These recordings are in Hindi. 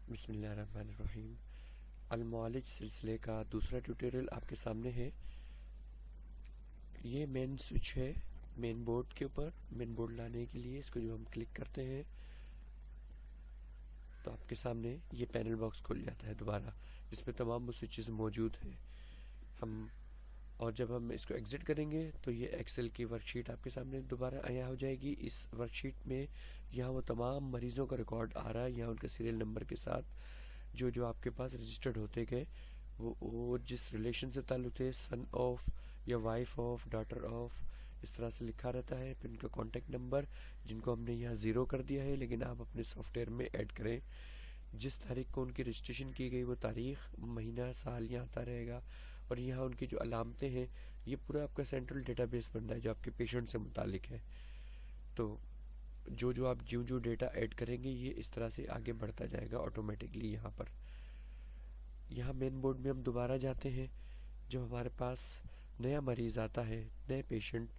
बिस्मिल्लाहिर्रहमानिर्रहीम। अल-मुआलिज सिलसिले का दूसरा ट्यूटोरियल आपके सामने है। ये मेन स्विच है मेन बोर्ड के ऊपर। मेन बोर्ड लाने के लिए इसको जब हम क्लिक करते हैं तो आपके सामने ये पैनल बॉक्स खुल जाता है दोबारा, जिसमें तमाम वो स्विचेस मौजूद हैं। और जब हम इसको एग्ज़िट करेंगे तो ये एक्सेल की वर्कशीट आपके सामने दोबारा आया हो जाएगी। इस वर्कशीट में यहाँ वो तमाम मरीज़ों का रिकॉर्ड आ रहा है, यहाँ उनके सीरियल नंबर के साथ जो जो आपके पास रजिस्टर्ड होते गए, वो जिस रिलेशन से ताल्लुक़ थे, सन ऑफ या वाइफ ऑफ, डॉटर ऑफ, इस तरह से लिखा रहता है। फिर उनका कॉन्टेक्ट नंबर जिनको हमने यहाँ ज़ीरो कर दिया है, लेकिन आप अपने सॉफ्टवेयर में ऐड करें। जिस तारीख को उनकी रजिस्ट्रेशन की गई वो तारीख, महीना, साल यहाँ आता रहेगा। और यहाँ उनकी जो अलामतें हैं, ये पूरा आपका सेंट्रल डेटाबेस बन रहा है जो आपके पेशेंट से मुतालिक है। तो जो आप जो डेटा ऐड करेंगे ये इस तरह से आगे बढ़ता जाएगा ऑटोमेटिकली। यहाँ मेन बोर्ड में हम दोबारा जाते हैं। जब हमारे पास नया मरीज़ आता है, नए पेशेंट,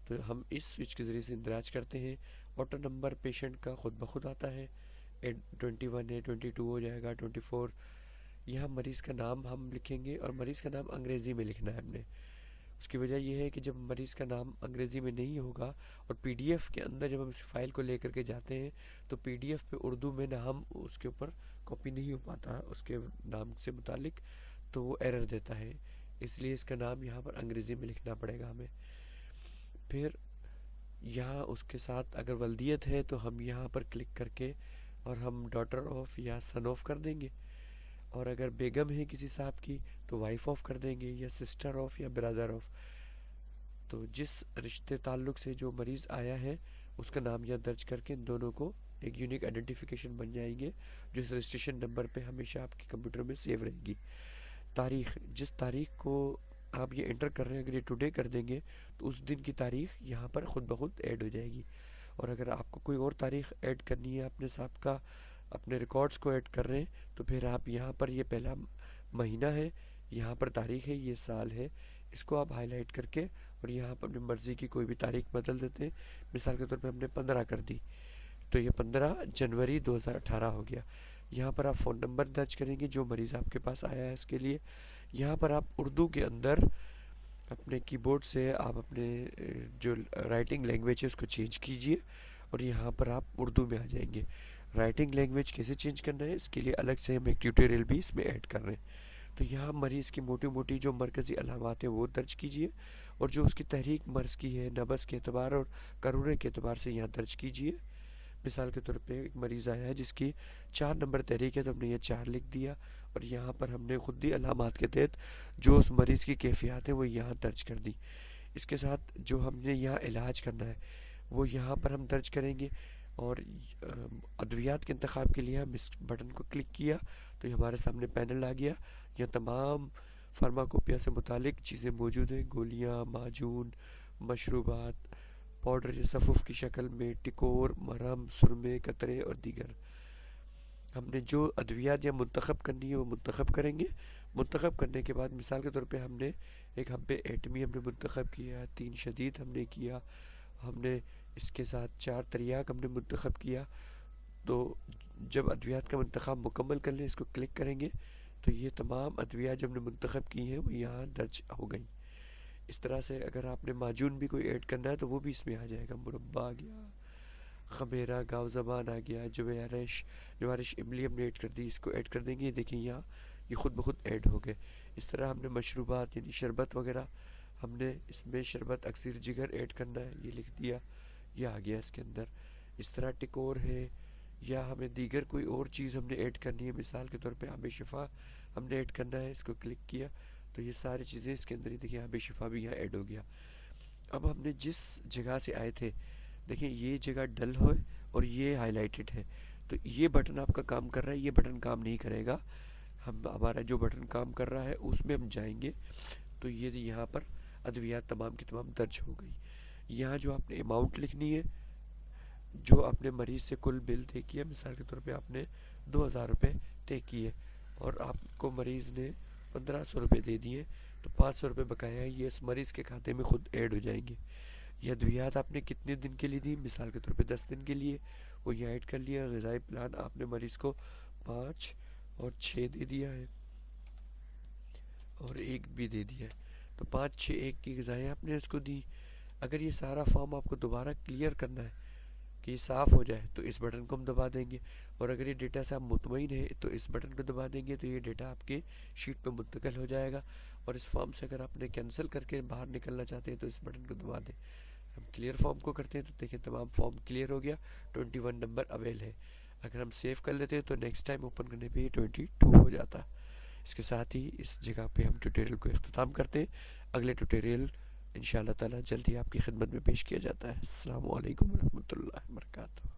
तो हम इस स्विच के ज़रिए से इंदराज करते हैं। ऑटो नंबर पेशेंट का खुद ब खुद आता है। 21 है, 22 हो जाएगा, 24। यहाँ मरीज़ का नाम हम लिखेंगे और मरीज़ का नाम अंग्रेज़ी में लिखना है हमने। उसकी वजह यह है कि जब मरीज़ का नाम अंग्रेज़ी में नहीं होगा और पीडीएफ के अंदर जब हम इस फाइल को लेकर के जाते हैं तो पीडीएफ पे उर्दू में नाम उसके ऊपर कॉपी नहीं हो पाता उसके नाम से मुतालिक, तो वो एरर देता है। इसलिए इसका नाम यहाँ पर अंग्रेज़ी में लिखना पड़ेगा हमें। फिर यहाँ उसके साथ अगर वल्दियत है तो हम यहाँ पर क्लिक करके और हम डॉटर ऑफ या सन ऑफ कर देंगे। और अगर बेगम है किसी साहब की तो वाइफ ऑफ कर देंगे, या सिस्टर ऑफ या ब्रदर ऑफ। तो जिस रिश्ते ताल्लुक़ से जो मरीज़ आया है उसका नाम यहाँ दर्ज करके इन दोनों को एक यूनिक आइडेंटिफिकेशन बन जाएंगे, जो इस रजिस्ट्रेशन नंबर पे हमेशा आपके कंप्यूटर में सेव रहेगी। तारीख़, जिस तारीख़ को आप ये एंटर कर रहे हैं, अगर ये टुडे कर देंगे तो उस दिन की तारीख़ यहाँ पर ख़ुद ब खुद ऐड हो जाएगी। और अगर आपको कोई और तारीख़ ऐड करनी है, अपने साहब का अपने रिकॉर्ड्स को ऐड कर रहे हैं, तो फिर आप यहाँ पर ये पहला महीना है, यहाँ पर तारीख़ है, ये साल है, इसको आप हाईलाइट करके और यहाँ पर अपनी मर्ज़ी की कोई भी तारीख़ बदल देते हैं। मिसाल के तौर पे हमने 15 कर दी तो ये 15 जनवरी 2018 हो गया। यहाँ पर आप फ़ोन नंबर दर्ज करेंगे जो मरीज़ आपके पास आया है इसके लिए। यहाँ पर आप उर्दू के अंदर अपने कीबोर्ड से आप अपने जो राइटिंग लैंग्वेज है उसको चेंज कीजिए और यहाँ पर आप उर्दू में आ जाएंगे। राइटिंग लैंग्वेज कैसे चेंज करना है इसके लिए अलग से हम एक ट्यूटोरियल भी इसमें ऐड कर रहे हैं। तो यहाँ मरीज़ की मोटी मोटी जो मरकज़ी अलामात है वो दर्ज कीजिए और जो उसकी तहरीक मर्ज़ की है, नब्ज़ के अतबार और करूरे के अतबार से यहाँ दर्ज कीजिए। मिसाल के तौर पे एक मरीज़ आया है जिसकी 4 नंबर तहरीक है, तो हमने ये 4 लिख दिया और यहाँ पर हमने खुद ही अलामात के तहत जो उस मरीज़ की कैफियत है वो यहाँ दर्ज कर दी। इसके साथ जो हमने यहाँ इलाज करना है वो यहाँ पर हम दर्ज करेंगे। और अद्वियात के इंतखाब के लिए हम इस बटन को क्लिक किया तो ये हमारे सामने पैनल आ गया। यहाँ तमाम फार्माकोपिया से मुतालिक चीज़ें मौजूद हैं, गोलियाँ, माजून, मशरूबात, पाउडर या सफ़ुफ़ की शक्ल में, टिकोर, मरहम, सुरमे, कतरे और दीगर। हमने जो अद्वियात या मुंतखब करनी है वो मुंतखब करेंगे। मुंतखब करने के बाद मिसाल के तौर पे हमने एक हब्बे एटमी हमने मुंतखब किया, 3 शदीद हमने किया, हमने इसके साथ 4 तरियाक हमने मुंतखब किया। तो जब अद्वियात का मुंतखब मुकम्मल कर लें, इसको क्लिक करेंगे तो ये तमाम अद्वियात जो हमने मुंतखब की हैं वो यहाँ दर्ज हो गई। इस तरह से अगर आपने माजून भी कोई ऐड करना है तो वो भी इसमें आ जाएगा। मुरब्बा आ गया, खमेरा, गाव ज़बान आ गया, जवारिश इमली हमने ऐड कर दी, इसको ऐड कर देंगे। देखिए यहाँ ये ख़ुद ब खुद ऐड हो गए। इस तरह हमने मशरूबात यानी शरबत वगैरह, हमने इसमें शरबत अक्सर जिगर ऐड करना है, ये लिख दिया, यह आ गया इसके अंदर। इस तरह टिकोर है या हमें दीगर कोई और चीज़ हमने ऐड करनी है, मिसाल के तौर पे आब शिफा हमने ऐड करना है, इसको क्लिक किया तो ये सारी चीज़ें इसके अंदर ही देखिए आब शिफा भी यहाँ ऐड हो गया। अब हमने जिस जगह से आए थे, देखिए ये जगह डल है और ये हाईलाइटेड है, तो ये बटन आपका काम कर रहा है, ये बटन काम नहीं करेगा। हमारा जो बटन काम कर रहा है उसमें हम जाएंगे तो ये यहाँ पर अद्वियात तमाम की तमाम दर्ज हो गई। यहाँ जो आपने अमाउंट लिखनी है, जो आपने मरीज़ से कुल बिल तय किया, मिसाल के तौर पे आपने 2000 रुपये तय किए और आपको मरीज़ ने 1500 रुपये दे दिए, तो 500 रुपये बकाया ये इस मरीज़ के खाते में ख़ुद ऐड हो जाएंगे। ये अद्वियात आपने कितने दिन के लिए दी, मिसाल के तौर पे 10 दिन के लिए, वो ये ऐड कर लिया। ग़िज़ाई प्लान आपने मरीज़ को 5 और 6 दे दिया है और 1 भी दे दिया है। तो 5 6 1 की ग़िज़ाएँ आपने उसको दी। अगर ये सारा फॉर्म आपको दोबारा क्लियर करना है कि ये साफ़ हो जाए तो इस बटन को हम दबा देंगे, और अगर ये डेटा से आप मुतमईन है तो इस बटन को दबा देंगे तो ये डेटा आपके शीट पे मुंतकिल हो जाएगा। और इस फॉर्म से अगर आपने कैंसिल करके बाहर निकलना चाहते हैं तो इस बटन को दबा दें। हम क्लियर फॉर्म को करते हैं तो देखिए तमाम फॉर्म क्लियर हो गया, 21 नंबर अवेल है। अगर हम सेव कर लेते हैं तो नेक्स्ट टाइम ओपन करने पे ये 22 हो जाता। इसके साथ ही इस जगह पे हम ट्यूटोरियल को इख्तिताम करते हैं। अगले ट्यूटोरियल इंशाअल्लाह ताला जल्द ही आपकी खिदमत में पेश किया जाता है। अस्सलामु अलैकुम रहमतुल्लाहि व बरकातुहू।